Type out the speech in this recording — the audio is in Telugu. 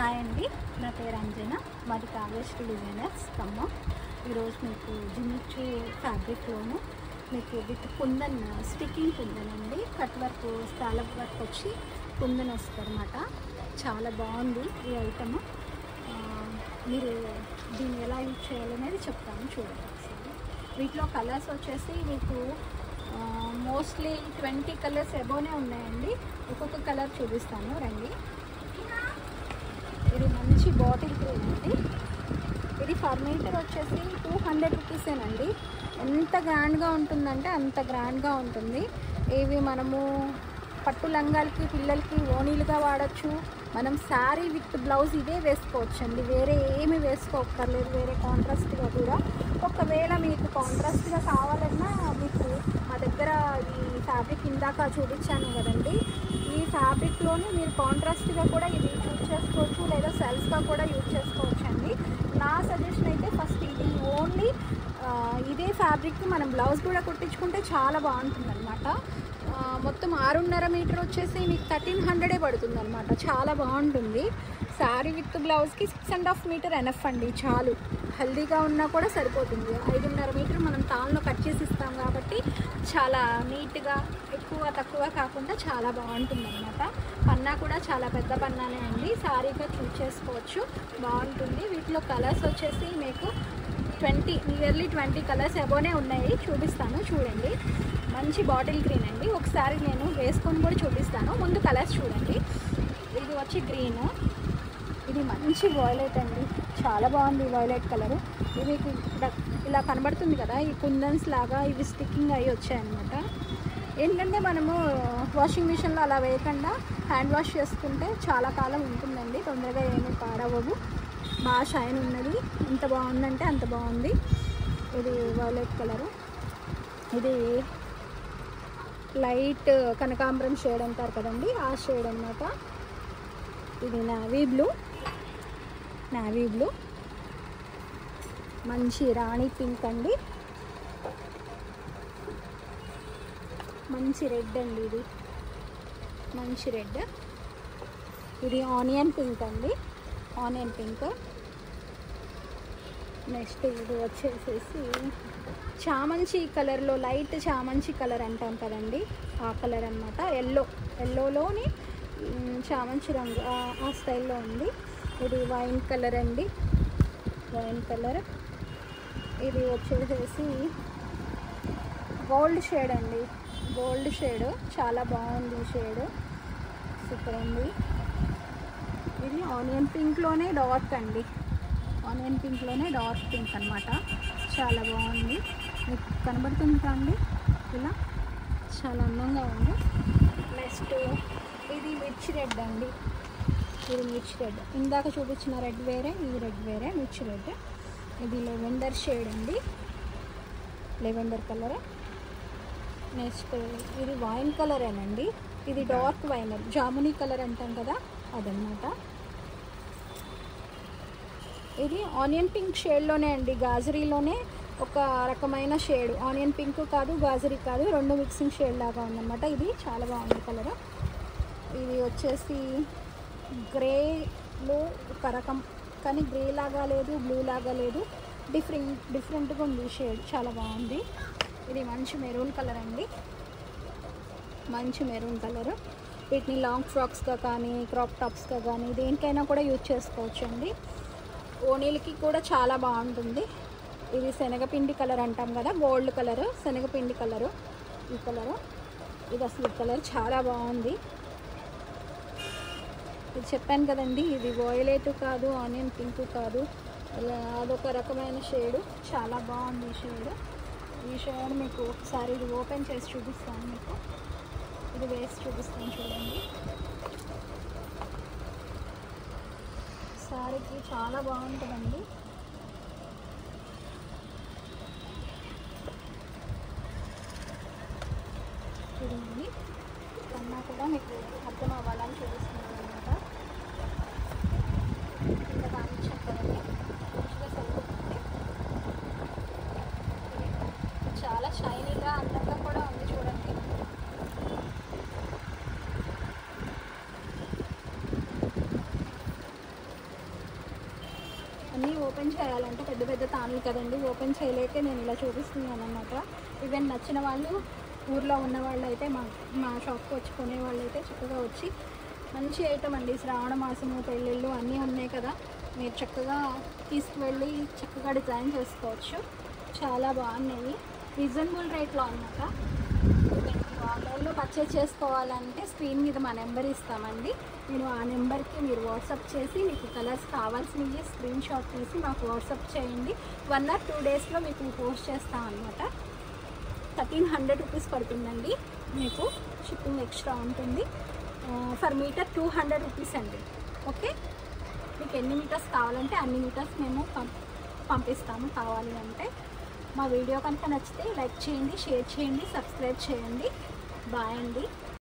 హాయ్ అండి, నా పేరు అంజన. మాది కావ్యశ్రీ డిజైనర్స్ ఖమ్మం. ఈరోజు మీకు జిమ్మిచ్చు ఫ్యాబ్రిక్లోను మీకు విత్ కుందన్ స్టికింగ్ కుందన్ అండి, కట్ వర్క్ స్కాలప్ వర్క్ వచ్చి కుందన్ వస్తుంది అనమాట. చాలా బాగుంది ఈ ఐటమ్. మీరు దీన్ని ఎలా యూజ్ చేయాలనేది చెప్తాను, చూడండి ఒకసారి. వీటిలో కలర్స్ వచ్చేసి మీకు మోస్ట్లీ 20 కలర్స్ ఎబోనే ఉన్నాయండి. ఒక్కొక్క కలర్ చూపిస్తాను రండి. ఇది మంచి బాటిల్ గ్రీన్ అండి. ఇది పర్ మీటర్ వచ్చేసి 200 రూపీసేనండి. ఎంత గ్రాండ్గా ఉంటుందంటే అంత గ్రాండ్గా ఉంటుంది. ఇవి మనము పట్టు లంగాలకి పిల్లలకి ఓణీలుగా వాడచ్చు. మనం శారీ విత్ బ్లౌజ్ ఇదే వేసుకోవచ్చు అండి, వేరే ఏమి వేసుకోక్కర్లేదు, వేరే కాంట్రాస్ట్గా కూడా. ఒకవేళ మీకు కాంట్రాస్ట్గా కావాలన్నా మీకు మా దగ్గర ఈ ఫ్యాబ్రిక్ ఇందాక చూపించాను కదండి, ఈ ఫ్యాబ్రిక్లోనే మీరు కాంట్రాస్ట్గా కూడా ఇది యూజ్ చేసుకోవచ్చు, లేదా సెల్స్గా కూడా యూజ్ చేసుకోవచ్చు అండి. నా సజెషన్ అయితే ఫస్ట్ ఇది ఓన్లీ ఇదే ఫ్యాబ్రిక్ మనం బ్లౌజ్ కూడా కుట్టించుకుంటే చాలా బాగుంటుంది అనమాట. మొత్తం 6.5 మీటర్ వచ్చేసి మీకు 1300 పడుతుంది అనమాట. చాలా బాగుంటుంది. శారీ విత్ బ్లౌజ్కి 6.5 మీటర్ ఎనఫ్ అండి, చాలు. హెల్దీగా ఉన్నా కూడా సరిపోతుంది. 5.5 మీటర్ మనం తాళ్ళలో కట్ చేసి ఇస్తాం కాబట్టి చాలా నీట్గా, ఎక్కువ తక్కువ కాకుండా చాలా బాగుంటుంది అనమాట. పన్నా కూడా చాలా పెద్ద పన్నానే అండి, శారీగా చూస్ చేసుకోవచ్చు, బాగుంటుంది. వీటిలో కలర్స్ వచ్చేసి మీకు నియర్లీ 20 కలర్స్ అబోనే ఉన్నాయి. చూపిస్తాను చూడండి. మంచి బాటిల్ గ్రీన్ అండి. ఒకసారి నేను వేసుకొని కూడా చూపిస్తాను, ముందు కలర్స్ చూడండి. ఇది వచ్చి గ్రీన్, ఇది మంచి వైలెట్ అండి, చాలా బాగుంది వైలెట్ కలరు. ఇవి ఇలా కనబడుతుంది కదా, ఈ కుందన్స్ లాగా ఇవి స్టిక్కింగ్ అయ్యి వచ్చాయన్నమాట. ఏంటంటే మనము వాషింగ్ మిషన్లో అలా వేయకుండా హ్యాండ్ వాష్ చేసుకుంటే చాలా కాలం ఉంటుందండి, తొందరగా ఏమీ పాడవవు. బాగా షైన్ ఉన్నది, ఎంత బాగుందంటే అంత బాగుంది. ఇది వైలెట్ కలరు, ఇది లైట్ కనకాంబరం షేడ్ అంటారు కదండి, ఆ షేడ్ అన్నమాట. ఇది నావీ బ్లూ, మంచి రాణి పింక్ అండి, మంచి రెడ్ అండి, ఇది మంచి రెడ్. ఇది ఆనియన్ పింక్ అండి, ఆనియన్ పింక్. నెక్స్ట్ ఇది వచ్చేసేసి చామంచి కలర్లో, లైట్ చామంచి కలర్ అంటాం కదండి, ఆ కలర్ అన్నమాట. ఎల్లోలోని చామంచి రంగు ఆ స్టైల్లో ఉంది. ఇది వైన్ కలర్ అండి, వైన్ కలర్. ఇది వచ్చేసేసి గోల్డ్ షేడ్ అండి, గోల్డ్ షేడ్, చాలా బాగుంది షేడ్, సూపర్ ఉంది. ఇది ఆనియన్ పింక్లోనే డార్క్ అండి, ఆనియన్ పింక్లోనే డార్క్ పింక్ అనమాట, చాలా బాగుంది. మీకు కనబడుతుంది కాండి, ఇలా చాలా అందంగా ఉంది. నెక్స్ట్ ఇది మిర్చి రెడ్ అండి, ఇది మిర్చి రెడ్. ఇందాక చూపించిన రెడ్ వేరే, ఇది రెడ్ వేరే, మిర్చి రెడ్. ఇది లెవెండర్ షేడ్ అండి, లెవెండర్ కలర్. నెక్స్ట్ ఇది వైన్ కలరేనండి, ఇది డార్క్ వైన్, జామునీ కలర్ అంటాం కదా అదనమాట. ఇది ఆనియన్ పింక్ షేడ్లోనే అండి, గాజరీలోనే ఒక రకమైన షేడ్. ఆనియన్ పింక్ కాదు, గాజరీ కాదు, రెండు మిక్సింగ్ షేడ్ లాగా ఉందన్నమాట. ఇది చాలా బాగుంది కలర్. ఇది వచ్చేసి గ్రేలో ఒక రకం, కానీ గ్రే లాగా లేదు, బ్లూ లాగా లేదు, డిఫరెంట్గా ఉంది షేడ్, చాలా బాగుంది. ఇది మంచి మెరూన్ కలర్ అండి, మంచి మెరూన్ కలర్. వీటిని లాంగ్ ఫ్రాక్స్గా కానీ క్రాప్ టాప్స్గా కానీ దేనికైనా కూడా యూజ్ చేసుకోవచ్చు అండి. ఓణీలకి కూడా చాలా బాగుంటుంది. ఇది శనగపిండి కలర్ అంటాం కదా, గోల్డ్ కలర్, శనగపిండి కలరు, ఈ కలరు. ఇది అసలు కలర్ చాలా బాగుంది. ఇది చెప్పాను కదండి, ఇది వైలెట్ కాదు, ఆనియన్ పింక్ కాదు, అదొక రకమైన షేడు, చాలా బాగుంది ఈ షేడ్. ఈ షేడ్ మీకు ఒకసారి ఇది ఓపెన్ చేసి చూపిస్తాను, మీకు ఇది వేసి చూపిస్తాను చూడండి. శారీకి చాలా బాగుంటుందండి. ఇది కన్నా కూడా మీకు అర్థం అవ్వాలని చూపిస్తున్నాను అనమాట. ఇంకా దాన్ని చెప్పండి, మంచిగా సరిపోతుంది. చాలా షైనీగా అందంగా కూడా ఉంది చూడండి. అన్నీ ఓపెన్ చేయాలంటే పెద్ద పెద్ద తానులు కదండి, ఓపెన్ చేయలేక నేను ఇలా చూపిస్తున్నాను అనమాట. ఈవెన్ నచ్చిన వాళ్ళు ఊర్లో ఉన్న వాళ్ళు అయితే మా షాప్కి వచ్చి కొనే వాళ్ళు అయితే చక్కగా వచ్చి మంచి ఐటమ్ అండి. శ్రావణ మాసము పెళ్ళిళ్ళు అన్నీ ఉన్నాయి కదా, మీరు చక్కగా తీసుకువెళ్ళి చక్కగా డిజైన్ చేసుకోవచ్చు. చాలా బాగున్నాయి, రీజనబుల్ రేట్లో అన్నమాట. ఆన్లైన్లో పర్చేజ్ చేసుకోవాలంటే స్క్రీన్ మీద మా నెంబర్ ఇస్తామండి. నేను ఆ నెంబర్కి మీరు వాట్సాప్ చేసి మీకు కలర్స్ కావాల్సినవి స్క్రీన్ షాట్ తీసి మాకు వాట్సాప్ చేయండి. 1 or 2 డేస్లో మీకు పోస్ట్ చేస్తాం అనమాట. 1300 రూపీస్ పడుతుందండి, మీకు షిప్పింగ్ ఎక్స్ట్రా ఉంటుంది. ఫర్ మీటర్ 200 రూపీస్ అండి. ఓకే, మీకు ఎన్ని మీటర్స్ కావాలంటే అన్ని మీటర్స్ మేము పంపిస్తాము కావాలి అంటే. మా వీడియో కనుక నచ్చితే లైక్ చేయండి, షేర్ చేయండి, సబ్స్క్రైబ్ చేయండి. బాయ్ అండి.